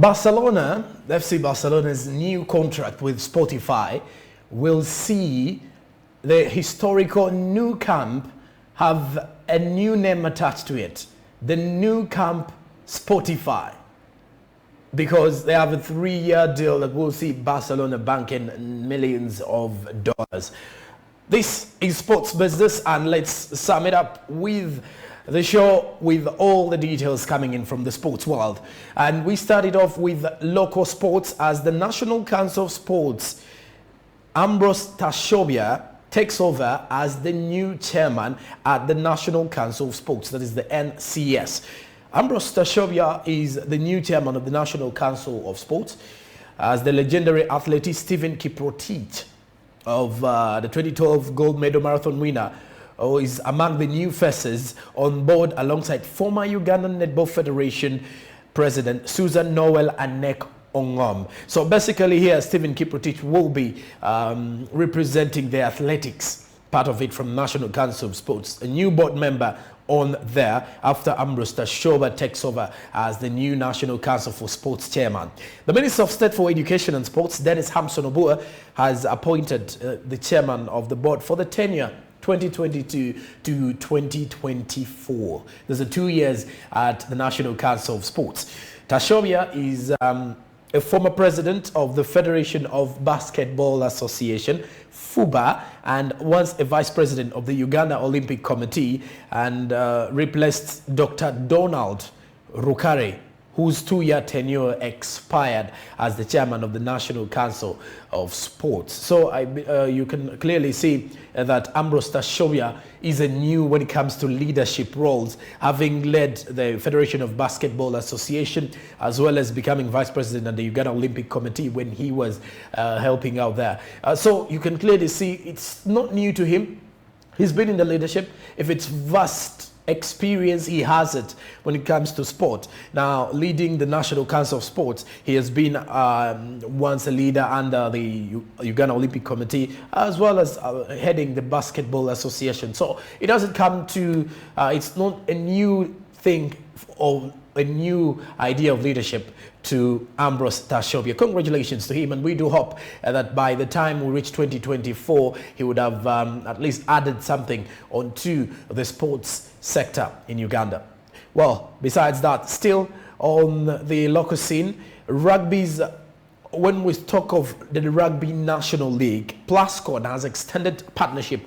Barcelona, FC Barcelona's new contract with Spotify will see the historical Nou Camp have a new name attached to it. The Nou Camp Spotify. Because they have a 3-year deal that will see Barcelona banking millions of dollars. This is sports business, and let's sum it up with the show with all the details coming in from the sports world. And we started off with local sports as the National Council of Sports, Ambrose Tashobya, takes over as the new chairman at the National Council of Sports, that is the NCS. Ambrose Tashobya is the new chairman of the National Council of Sports, as the legendary athlete Stephen Kiprotich of the 2012 gold medal marathon winner is among the new faces on board, alongside former Ugandan Netball Federation President Susan Noel Anek Ongom. So basically here, Stephen Kiprotich will be representing the athletics part of it from National Council of Sports, a new board member on there after Ambrose Tashobya takes over as the new National Council for Sports chairman. The Minister of State for Education and Sports, Dennis Hamson Obua, has appointed the chairman of the board for the tenure 2022 to 2024. There's a 2 years at the National Council of Sports. Tashobya is a former president of the Federation of Basketball Association, FUBA, and once a vice president of the Uganda Olympic Committee, and replaced Dr. Donald Rukare, whose 2-year tenure expired as the chairman of the National Council of Sports. So you can clearly see that Ambrose Tashobya is a new when it comes to leadership roles, having led the Federation of Basketball Association, as well as becoming vice president of the Uganda Olympic Committee when he was helping out there. So you can clearly see it's not new to him. He's been in the leadership. If it's vast experience, he has it when it comes to sport. Now, leading the National Council of Sports, he has been once a leader under the Uganda Olympic Committee, as well as heading the Basketball Association. So it doesn't come to, it's not a new thing or a new idea of leadership to Ambrose Tashobya. Congratulations to him, and we do hope that by the time we reach 2024, he would have at least added something onto the sports sector in Uganda. Well, besides that, still on the local scene, rugby's, when we talk of the Rugby National League, PLASCON has extended partnership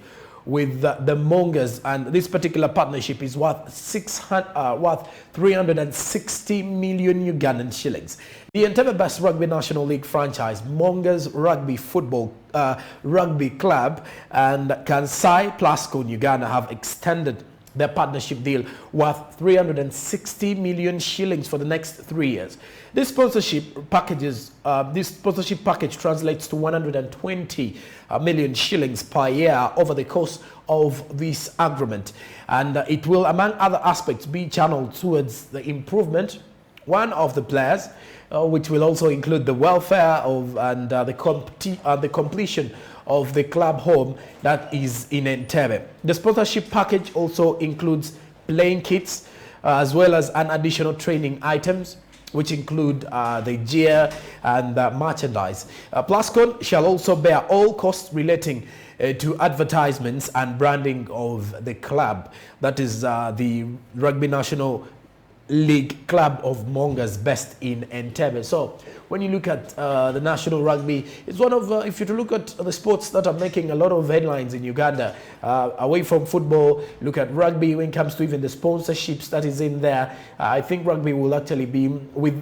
with the MONGERS, and this particular partnership is worth 360 million Ugandan shillings. The Entebbe-based Rugby National League franchise, MONGERS Rugby Football Rugby Club and Kansai PLASCON Uganda have extended their partnership deal worth 360 million shillings for the next 3 years. This sponsorship package translates to 120 million shillings per year over the course of this agreement, and it will, among other aspects, be channeled towards the improvement of the players, which will also include the welfare of and the completion of the club home that is in Entebbe. The sponsorship package also includes playing kits, as well as an additional training items, which include the gear and merchandise. PLASCON shall also bear all costs relating to advertisements and branding of the club. That is the Rugby National League Club of MONGERS based in Entebbe. So when you look at the National Rugby, it's one of, if you look at the sports that are making a lot of headlines in Uganda, away from football, look at rugby when it comes to even the sponsorships that is in there. I think rugby will actually be with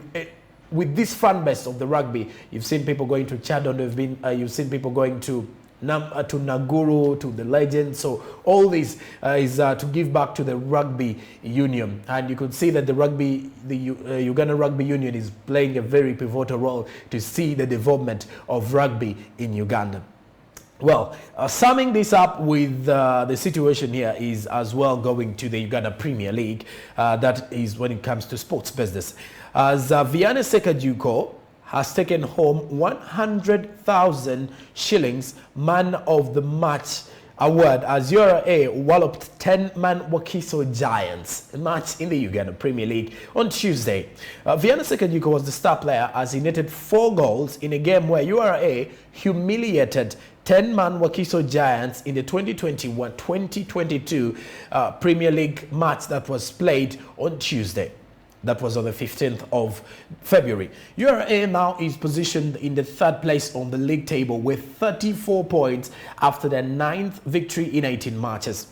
this fan base of the rugby. You've seen people going to Chadon, you've seen people going to Naguru, to the Legends. So all this is to give back to the rugby union, and you could see that the Uganda Rugby Union is playing a very pivotal role to see the development of rugby in Uganda. Well, summing this up with the situation here is as well going to the Uganda Premier League. That is when it comes to sports business. As Vianney Sekajuko has taken home 100,000 shillings man of the match award as URA walloped 10-man Wakiso Giants, a match in the Uganda Premier League on Tuesday. Viana Sekanyuko was the star player as he netted 4 goals in a game where URA humiliated 10-man Wakiso Giants in the 2021-2022 Premier League match that was played on Tuesday. That was on the 15th of February. URA now is positioned in the 3rd place on the league table with 34 points after their 9th victory in 18 matches.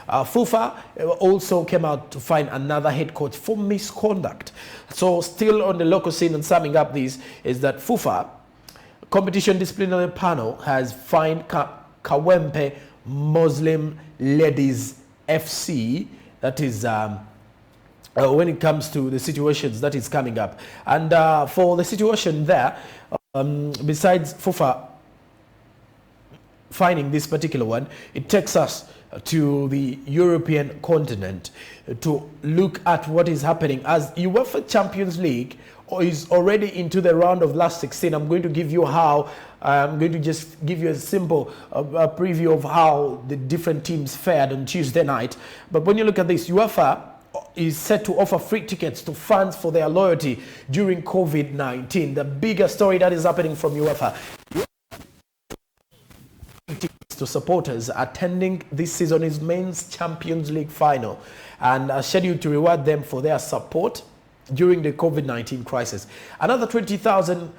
FUFA also came out to find another head coach for misconduct. So still on the local scene, and summing up this is that FUFA Competition Disciplinary Panel has fined Kawempe Muslim Ladies FC, that is when it comes to the situations that is coming up. And for the situation there, besides FUFA finding this particular one, it takes us to the European continent to look at what is happening as UEFA Champions League is already into the round of last 16. I'm going to give you how, I'm going to just give you a simple preview of how the different teams fared on Tuesday night. But when you look at this, UEFA is set to offer free tickets to fans for their loyalty during COVID-19. The bigger story that is happening from UEFA to supporters attending this season's Men's Champions League final and are scheduled to reward them for their support during the COVID-19 crisis. Another 20,000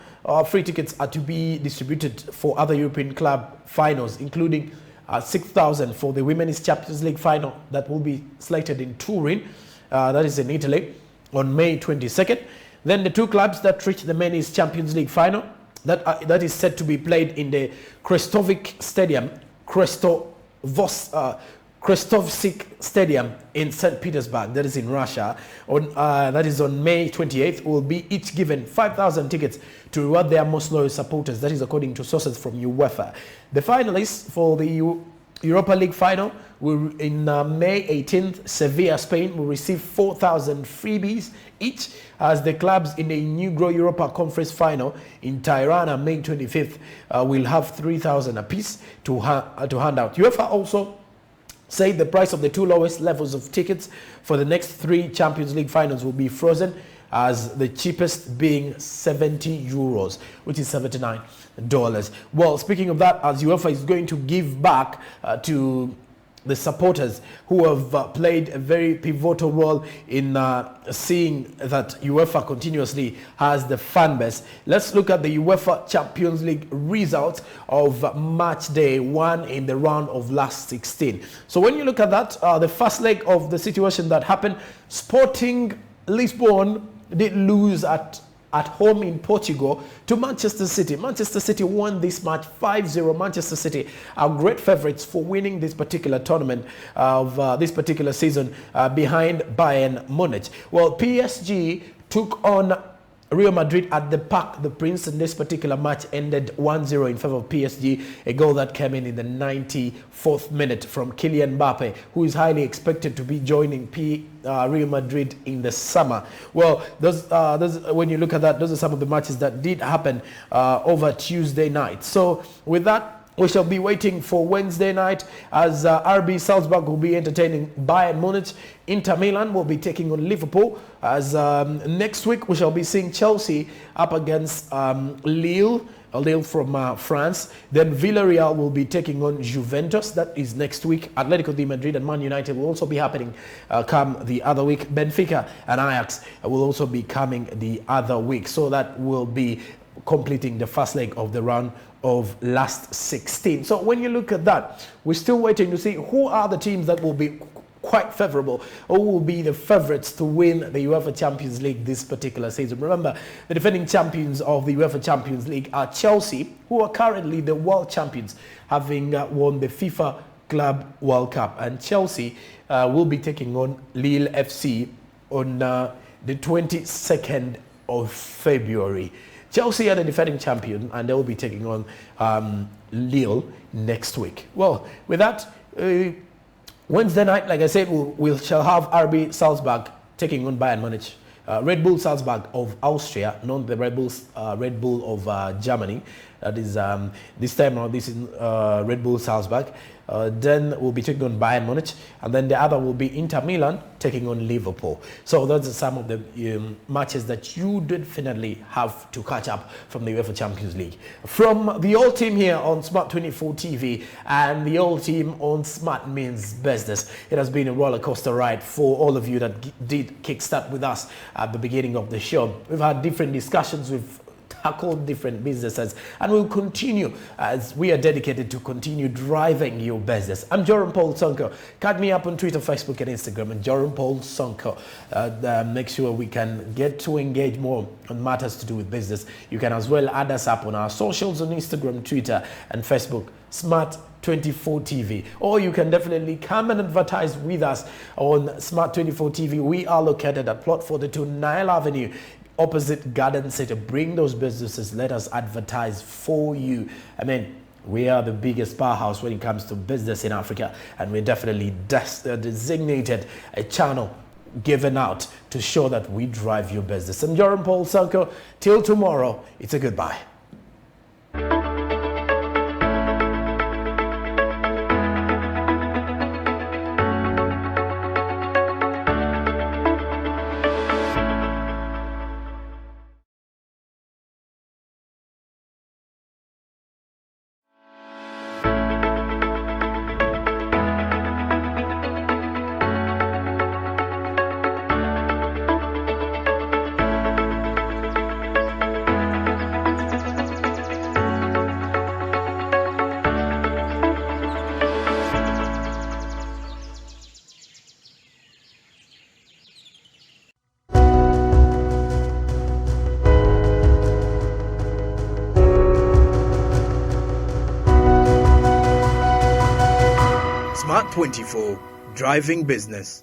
free tickets are to be distributed for other European club finals, including 6,000 for the Women's Champions League final that will be slated in Turin, that is in Italy, on May 22nd. Then the 2 clubs that reach the Men's Champions League final, that is set to be played in the Krestovik Stadium, Krestovsik Stadium in St. Petersburg, that is in Russia, that is on May 28th, will be each given 5,000 tickets to reward their most loyal supporters. That is according to sources from UEFA. The finalists for the Europa League final will, in May 18th, Sevilla, Spain, will receive 4,000 freebies each, as the clubs in the Negro Europa Conference final in Tirana, May 25th, will have 3,000 apiece to hand out. UEFA also say the price of the 2 lowest levels of tickets for the next 3 Champions League finals will be frozen, as the cheapest being €70, which is $79. Well, speaking of that, as UEFA is going to give back to the supporters who have played a very pivotal role in seeing that UEFA continuously has the fan base. Let's look at the UEFA Champions League results of match day 1 in the round of last 16. So when you look at that, the first leg of the situation that happened, Sporting Lisbon did lose at home in Portugal to Manchester City. Manchester City won this match 5-0. Manchester City are great favorites for winning this particular tournament of this particular season behind Bayern Munich. Well, PSG took on Real Madrid at the Parc des Princes, and this particular match ended 1-0 in favor of PSG, a goal that came in the 94th minute from Kylian Mbappe, who is highly expected to be joining Real Madrid in the summer. Well, when you look at that, those are some of the matches that did happen over Tuesday night. So with that, we shall be waiting for Wednesday night as RB Salzburg will be entertaining Bayern Munich. Inter Milan will be taking on Liverpool. As next week we shall be seeing Chelsea up against Lille from France. Then Villarreal will be taking on Juventus. That is next week. Atletico de Madrid and Man United will also be happening come the other week. Benfica and Ajax will also be coming the other week. So that will be completing the first leg of the round of last 16. So when you look at that, we're still waiting to see who are the teams that will be quite favorable or will be the favorites to win the UEFA Champions League this particular season. Remember, the defending champions of the UEFA Champions League are Chelsea, who are currently the world champions, having won the FIFA Club World Cup. And Chelsea will be taking on Lille FC on the 22nd of February. Chelsea are the defending champion, and they will be taking on Lille next week. Well, with that, Wednesday night, like I said, we shall have RB Salzburg taking on Bayern Munich. Red Bull Salzburg of Austria, not the Red Bull of Germany, That is this time around. This is Red Bull Salzburg. Then we'll be taking on Bayern Munich, and then the other will be Inter Milan taking on Liverpool. So those are some of the matches that you definitely have to catch up from the UEFA Champions League. From the old team here on Smart 24 TV and the old team on Smart Means Business, it has been a roller coaster ride for all of you that did kickstart with us at the beginning of the show. We've had different discussions with tackle different businesses, and we'll continue as we are dedicated to continue driving your business. I'm Joram Paul Sonko. Catch me up on Twitter, Facebook, and Instagram, and Joram Paul Sonko. Make sure we can get to engage more on matters to do with business. You can as well add us up on our socials on Instagram, Twitter, and Facebook, Smart 24 TV, or you can definitely come and advertise with us on Smart 24 TV. We are located at Plot 42 Nile Avenue, opposite Garden City. Bring those businesses, let us advertise for you. I mean, we are the biggest powerhouse when it comes to business in Africa, and we definitely designated a channel given out to show that we drive your business. I'm Joram Paul Sonko. Till tomorrow, it's a goodbye. Smart 24, driving business.